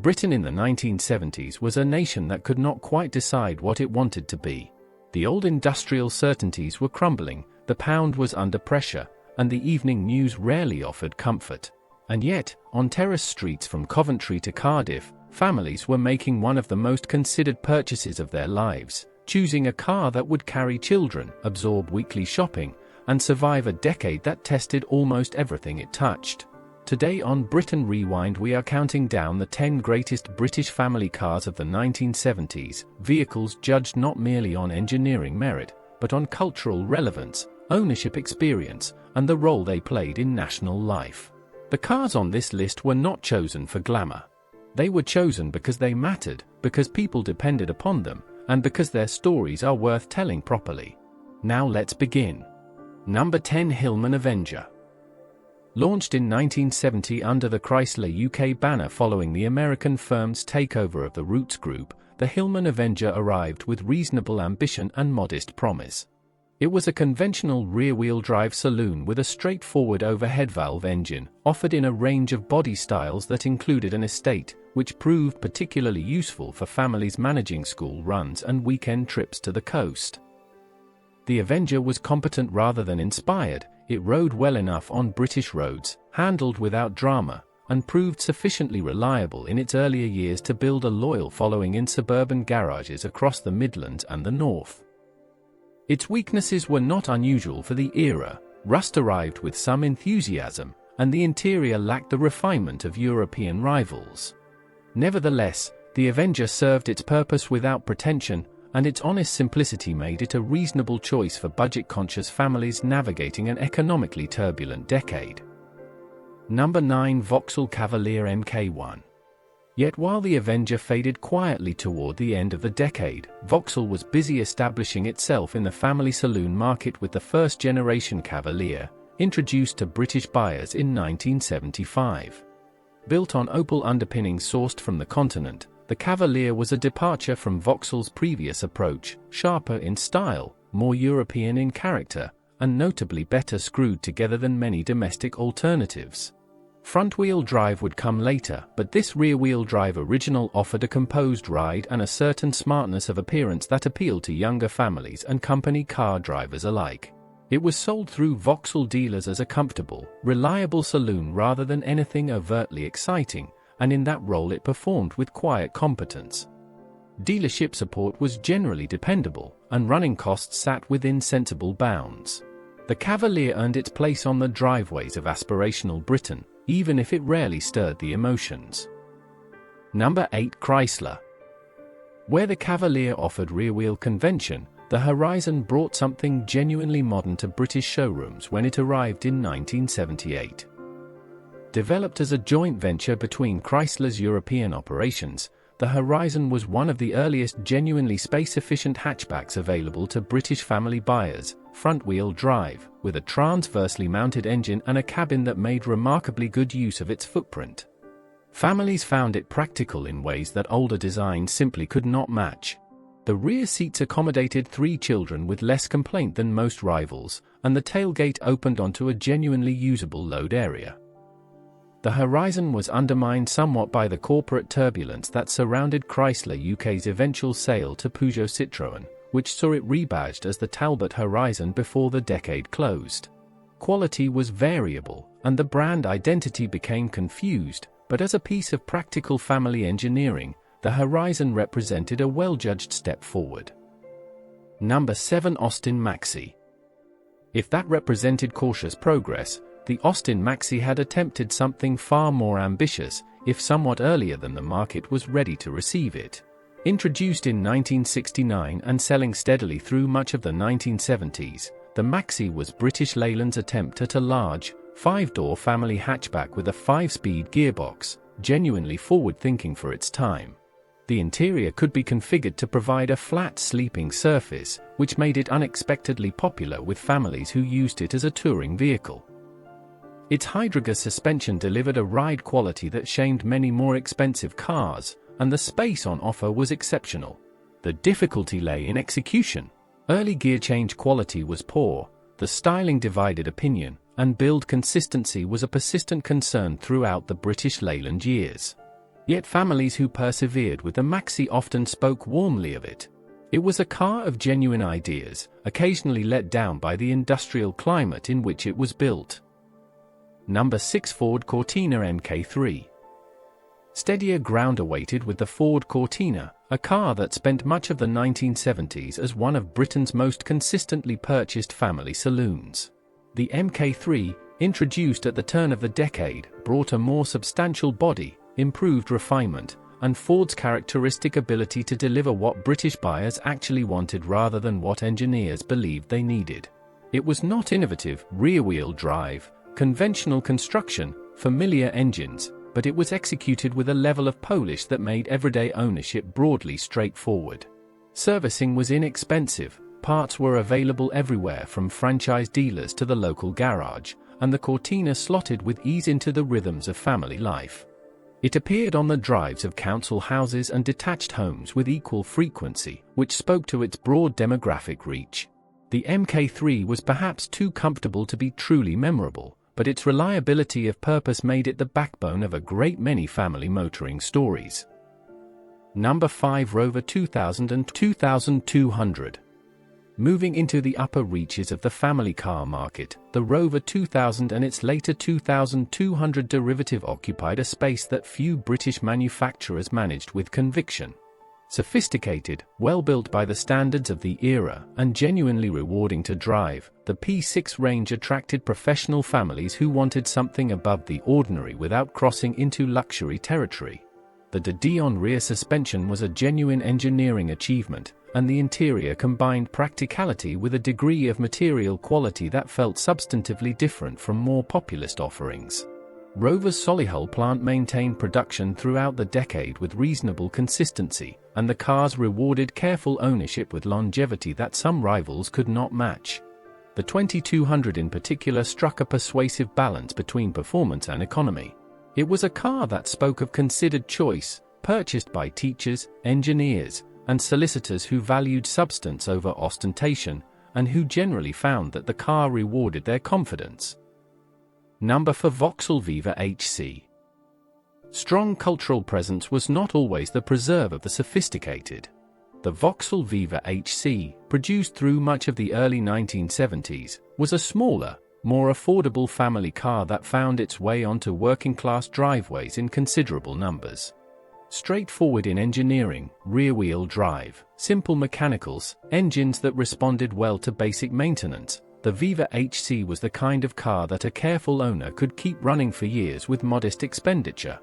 Britain in the 1970s was a nation that could not quite decide what it wanted to be. The old industrial certainties were crumbling, the pound was under pressure, and the evening news rarely offered comfort. And yet, on terrace streets from Coventry to Cardiff, families were making one of the most considered purchases of their lives, choosing a car that would carry children, absorb weekly shopping, and survive a decade that tested almost everything it touched. Today on Britain Rewind we are counting down the 10 greatest British family cars of the 1970s, vehicles judged not merely on engineering merit, but on cultural relevance, ownership experience, and the role they played in national life. The cars on this list were not chosen for glamour. They were chosen because they mattered, because people depended upon them, and because their stories are worth telling properly. Now let's begin. Number 10, Hillman Avenger. Launched in 1970 under the Chrysler UK banner following the American firm's takeover of the Roots Group, the Hillman Avenger arrived with reasonable ambition and modest promise. It was a conventional rear-wheel drive saloon with a straightforward overhead valve engine, offered in a range of body styles that included an estate, which proved particularly useful for families managing school runs and weekend trips to the coast. The Avenger was competent rather than inspired. It rode well enough on British roads, handled without drama, and proved sufficiently reliable in its earlier years to build a loyal following in suburban garages across the Midlands and the North. Its weaknesses were not unusual for the era. Rust arrived with some enthusiasm, and the interior lacked the refinement of European rivals. Nevertheless, the Avenger served its purpose without pretension, and its honest simplicity made it a reasonable choice for budget-conscious families navigating an economically turbulent decade. Number 9, Vauxhall Cavalier MK1. Yet while the Avenger faded quietly toward the end of the decade, Vauxhall was busy establishing itself in the family saloon market with the first-generation Cavalier, introduced to British buyers in 1975. Built on opal underpinnings sourced from the continent, the Cavalier was a departure from Vauxhall's previous approach, sharper in style, more European in character, and notably better screwed together than many domestic alternatives. Front-wheel drive would come later, but this rear-wheel drive original offered a composed ride and a certain smartness of appearance that appealed to younger families and company car drivers alike. It was sold through Vauxhall dealers as a comfortable, reliable saloon rather than anything overtly exciting, and in that role it performed with quiet competence. Dealership support was generally dependable, and running costs sat within sensible bounds. The Cavalier earned its place on the driveways of aspirational Britain, even if it rarely stirred the emotions. Number 8, Chrysler. Where the Cavalier offered rear-wheel convention, the Horizon brought something genuinely modern to British showrooms when it arrived in 1978. Developed as a joint venture between Chrysler's European operations, the Horizon was one of the earliest genuinely space-efficient hatchbacks available to British family buyers, front-wheel drive, with a transversely mounted engine and a cabin that made remarkably good use of its footprint. Families found it practical in ways that older designs simply could not match. The rear seats accommodated 3 children with less complaint than most rivals, and the tailgate opened onto a genuinely usable load area. The Horizon was undermined somewhat by the corporate turbulence that surrounded Chrysler UK's eventual sale to Peugeot Citroën, which saw it rebadged as the Talbot Horizon before the decade closed. Quality was variable, and the brand identity became confused, but as a piece of practical family engineering, the Horizon represented a well-judged step forward. Number 7, Austin Maxi. If that represented cautious progress, the Austin Maxi had attempted something far more ambitious, if somewhat earlier than the market was ready to receive it. Introduced in 1969 and selling steadily through much of the 1970s, the Maxi was British Leyland's attempt at a large, 5-door family hatchback with a 5-speed gearbox, genuinely forward-thinking for its time. The interior could be configured to provide a flat sleeping surface, which made it unexpectedly popular with families who used it as a touring vehicle. Its Hydrogas suspension delivered a ride quality that shamed many more expensive cars, and the space on offer was exceptional. The difficulty lay in execution. Early gear change quality was poor, the styling divided opinion, and build consistency was a persistent concern throughout the British Leyland years. Yet families who persevered with the Maxi often spoke warmly of it. It was a car of genuine ideas, occasionally let down by the industrial climate in which it was built. Number 6. Ford Cortina MK3. Steadier ground awaited with the Ford Cortina, a car that spent much of the 1970s as one of Britain's most consistently purchased family saloons. The MK3, introduced at the turn of the decade, brought a more substantial body, improved refinement, and Ford's characteristic ability to deliver what British buyers actually wanted rather than what engineers believed they needed. It was not innovative, rear-wheel drive, conventional construction, familiar engines, but it was executed with a level of polish that made everyday ownership broadly straightforward. Servicing was inexpensive, parts were available everywhere from franchise dealers to the local garage, and the Cortina slotted with ease into the rhythms of family life. It appeared on the drives of council houses and detached homes with equal frequency, which spoke to its broad demographic reach. The MK3 was perhaps too comfortable to be truly memorable, but its reliability of purpose made it the backbone of a great many family motoring stories. Number 5. Rover 2000 and 2200. Moving into the upper reaches of the family car market, the Rover 2000 and its later 2200 derivative occupied a space that few British manufacturers managed with conviction. Sophisticated, well-built by the standards of the era, and genuinely rewarding to drive, the P6 range attracted professional families who wanted something above the ordinary without crossing into luxury territory. The de Dion rear suspension was a genuine engineering achievement, and the interior combined practicality with a degree of material quality that felt substantively different from more populist offerings. Rover's Solihull plant maintained production throughout the decade with reasonable consistency, and the cars rewarded careful ownership with longevity that some rivals could not match. The 2200 in particular struck a persuasive balance between performance and economy. It was a car that spoke of considered choice, purchased by teachers, engineers, and solicitors who valued substance over ostentation, and who generally found that the car rewarded their confidence. Number 4. Vauxhall Viva HC. Strong cultural presence was not always the preserve of the sophisticated. The Vauxhall Viva HC, produced through much of the early 1970s, was a smaller, more affordable family car that found its way onto working-class driveways in considerable numbers. Straightforward in engineering, rear-wheel drive, simple mechanicals, engines that responded well to basic maintenance, the Viva HC was the kind of car that a careful owner could keep running for years with modest expenditure.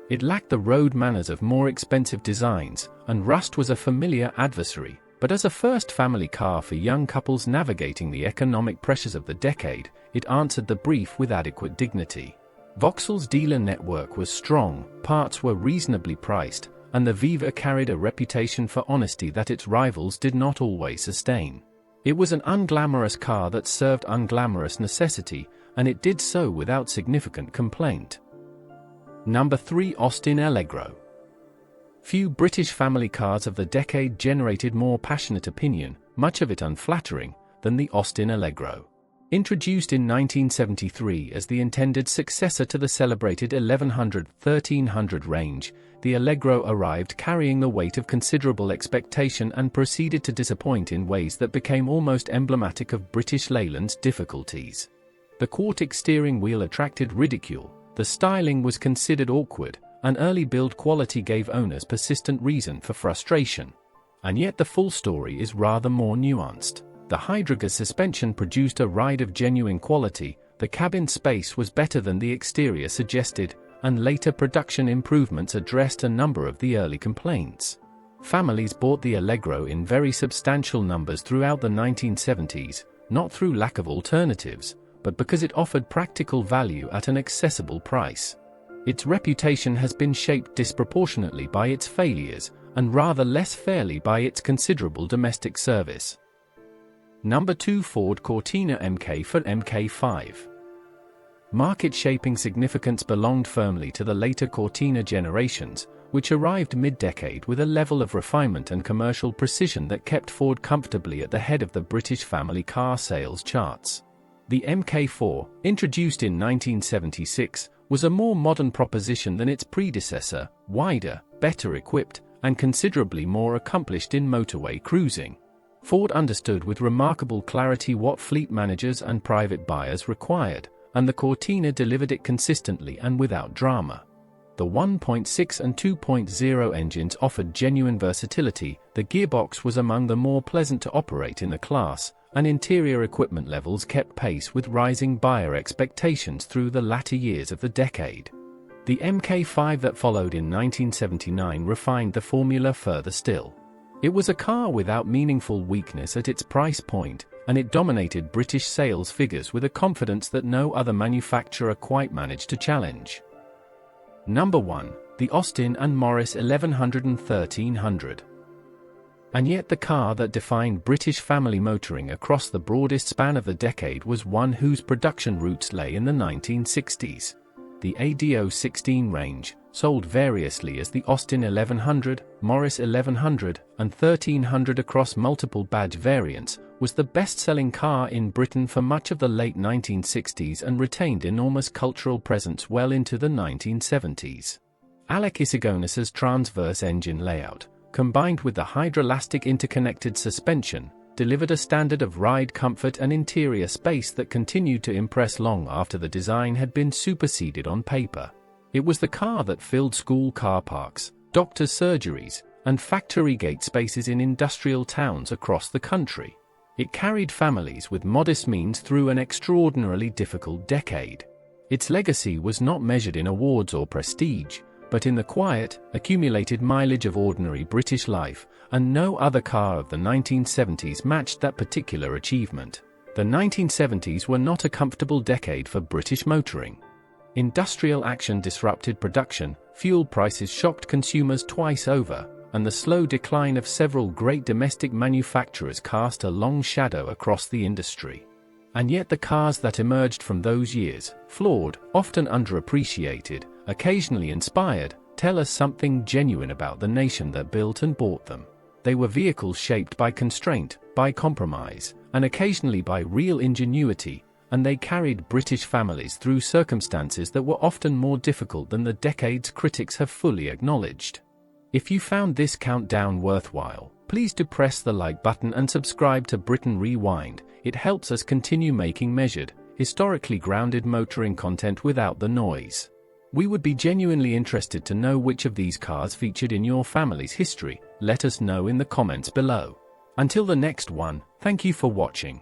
It lacked the road manners of more expensive designs, and rust was a familiar adversary, but as a first family car for young couples navigating the economic pressures of the decade, it answered the brief with adequate dignity. Vauxhall's dealer network was strong, parts were reasonably priced, and the Viva carried a reputation for honesty that its rivals did not always sustain. It was an unglamorous car that served unglamorous necessity, and it did so without significant complaint. Number 3. Austin Allegro. Few British family cars of the decade generated more passionate opinion, much of it unflattering, than the Austin Allegro. Introduced in 1973 as the intended successor to the celebrated 1100-1300 range, the Allegro arrived carrying the weight of considerable expectation and proceeded to disappoint in ways that became almost emblematic of British Leyland's difficulties. The quartic steering wheel attracted ridicule, the styling was considered awkward, and early build quality gave owners persistent reason for frustration. And yet the full story is rather more nuanced. The Hydrogas suspension produced a ride of genuine quality, the cabin space was better than the exterior suggested, and later production improvements addressed a number of the early complaints. Families bought the Allegro in very substantial numbers throughout the 1970s, not through lack of alternatives, but because it offered practical value at an accessible price. Its reputation has been shaped disproportionately by its failures, and rather less fairly by its considerable domestic service. Number 2. Ford Cortina MK5. Market-shaping significance belonged firmly to the later Cortina generations, which arrived mid-decade with a level of refinement and commercial precision that kept Ford comfortably at the head of the British family car sales charts. The MK4, introduced in 1976, was a more modern proposition than its predecessor, wider, better equipped, and considerably more accomplished in motorway cruising. Ford understood with remarkable clarity what fleet managers and private buyers required, and the Cortina delivered it consistently and without drama. The 1.6 and 2.0 engines offered genuine versatility, the gearbox was among the more pleasant to operate in the class, and interior equipment levels kept pace with rising buyer expectations through the latter years of the decade. The MK5 that followed in 1979 refined the formula further still. It was a car without meaningful weakness at its price point, and it dominated British sales figures with a confidence that no other manufacturer quite managed to challenge. Number 1. The Austin and Morris 1100 and 1300. And yet the car that defined British family motoring across the broadest span of the decade was one whose production roots lay in the 1960s. The ADO 16 range, sold variously as the Austin 1100, Morris 1100, and 1300 across multiple badge variants, was the best-selling car in Britain for much of the late 1960s and retained enormous cultural presence well into the 1970s. Alec Isagonas's transverse engine layout, combined with the hydrolastic interconnected suspension, delivered a standard of ride comfort and interior space that continued to impress long after the design had been superseded on paper. It was the car that filled school car parks, doctors' surgeries, and factory gate spaces in industrial towns across the country. It carried families with modest means through an extraordinarily difficult decade. Its legacy was not measured in awards or prestige, but in the quiet, accumulated mileage of ordinary British life, and no other car of the 1970s matched that particular achievement. The 1970s were not a comfortable decade for British motoring. Industrial action disrupted production, fuel prices shocked consumers twice over, and the slow decline of several great domestic manufacturers cast a long shadow across the industry. And yet the cars that emerged from those years, flawed, often underappreciated, occasionally inspired, tell us something genuine about the nation that built and bought them. They were vehicles shaped by constraint, by compromise, and occasionally by real ingenuity, and they carried British families through circumstances that were often more difficult than the decades critics have fully acknowledged. If you found this countdown worthwhile, please do press the like button and subscribe to Britain Rewind. It helps us continue making measured, historically grounded motoring content without the noise. We would be genuinely interested to know which of these cars featured in your family's history. Let us know in the comments below. Until the next one, thank you for watching.